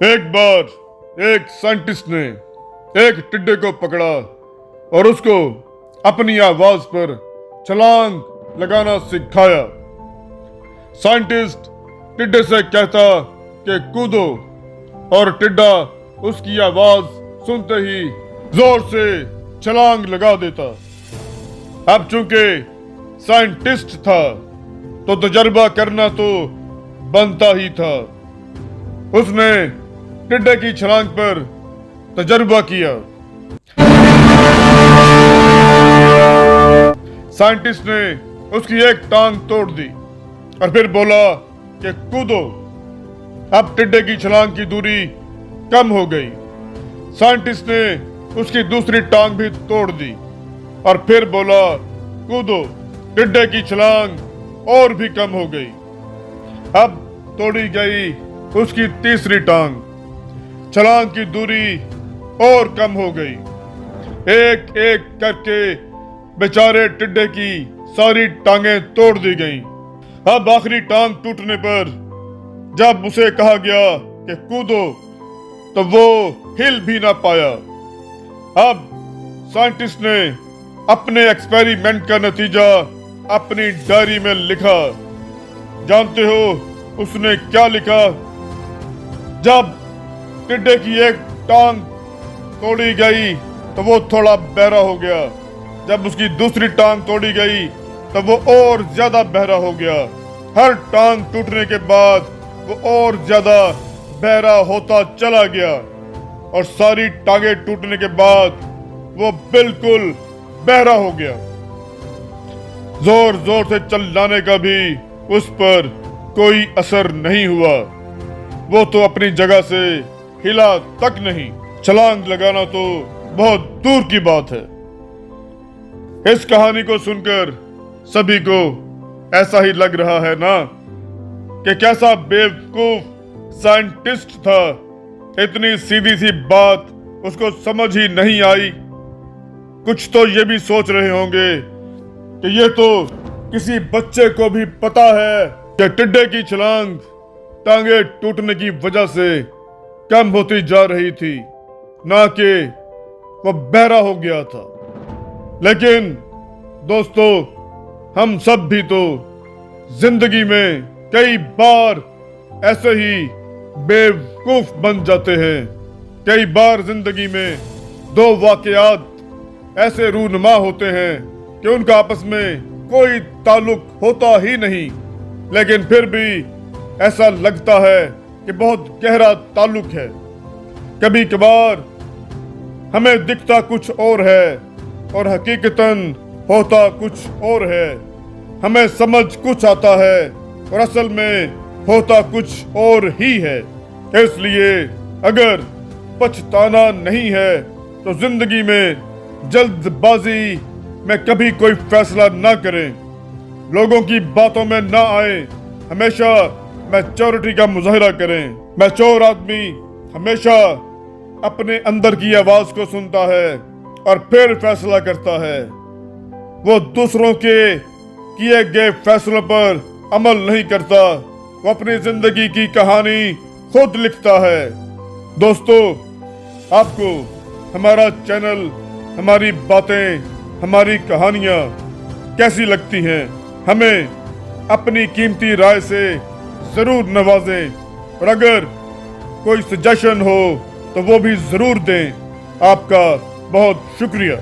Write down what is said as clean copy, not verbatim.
एक बार एक साइंटिस्ट ने एक टिड्डे को पकड़ा और उसको अपनी आवाज पर छलांग लगाना सिखाया। साइंटिस्ट टिड्डे से कहता कि कूदो और टिड्डा उसकी आवाज सुनते ही जोर से छलांग लगा देता। अब चूंकि साइंटिस्ट था तो तजर्बा करना तो बनता ही था। उसने टिड्डे की छलांग पर तजर्बा किया। साइंटिस्ट ने उसकी एक टांग तोड़ दी और फिर बोला कि कूदो। अब टिड्डे की छलांग की दूरी कम हो गई। साइंटिस्ट ने उसकी दूसरी टांग भी तोड़ दी और फिर बोला कूदो। टिड्डे की छलांग और भी कम हो गई। अब तोड़ी गई उसकी तीसरी टांग। छलांग की दूरी और कम हो गई। एक एक करके बेचारे टिड्डे की सारी टांगें तोड़ दी गईं। अब आखिरी टांग टूटने पर जब उसे कहा गया कि कूदो तो वो हिल भी ना पाया। अब साइंटिस्ट ने अपने एक्सपेरिमेंट का नतीजा अपनी डायरी में लिखा। जानते हो उसने क्या लिखा? जब टिड्डे की एक टांग तोड़ी गई तो वो थोड़ा बहरा हो गया। जब उसकी दूसरी टांग तोड़ी गई तो वो और ज्यादा बहरा हो गया। हर टांग टूटने के बाद वो और ज्यादा बहरा होता चला गया और सारी टांगें टूटने के बाद वो बिल्कुल बहरा हो गया। जोर जोर से चिल्लाने का भी उस पर कोई असर नहीं हुआ। वो तो अपनी जगह से हिला तक नहीं। छलांग लगाना तो बहुत दूर की बात है। इस कहानी को सुनकर सभी को ऐसा ही लग रहा है ना कि कैसा बेवकूफ साइंटिस्ट था। इतनी सीधी सी बात उसको समझ ही नहीं आई। कुछ तो ये भी सोच रहे होंगे कि ये तो किसी बच्चे को भी पता है कि टिड्डे की छलांग टांगे टूटने की वजह से कम होती जा रही थी, ना कि वो बहरा हो गया था। लेकिन दोस्तों, हम सब भी तो जिंदगी में कई बार ऐसे ही बेवकूफ बन जाते हैं। कई बार जिंदगी में दो वाकयात ऐसे रूनुमा होते हैं कि उनका आपस में कोई ताल्लुक होता ही नहीं, लेकिन फिर भी ऐसा लगता है कि बहुत गहरा ताल्लुक है। कभी कभार हमें दिखता कुछ और है और हकीकतन होता कुछ और है। हमें समझ कुछ आता है और असल में होता कुछ और ही है। इसलिए अगर पछताना नहीं है तो जिंदगी में जल्दबाजी में कभी कोई फैसला ना करें। लोगों की बातों में ना आए। हमेशा मैच्योरिटी का मुजाहिरा करें। मैच्योर आदमी हमेशा अपने अंदर की आवाज को सुनता है और फिर फैसला करता है। वो दूसरों के किए गए फैसलों पर अमल नहीं करता। वो अपनी जिंदगी की कहानी खुद लिखता है। दोस्तों, आपको हमारा चैनल, हमारी बातें, हमारी कहानियां कैसी लगती हैं? हमें अपनी कीमती राय से जरूर नवाजें और अगर कोई सजेशन हो तो वो भी जरूर दें। आपका बहुत शुक्रिया।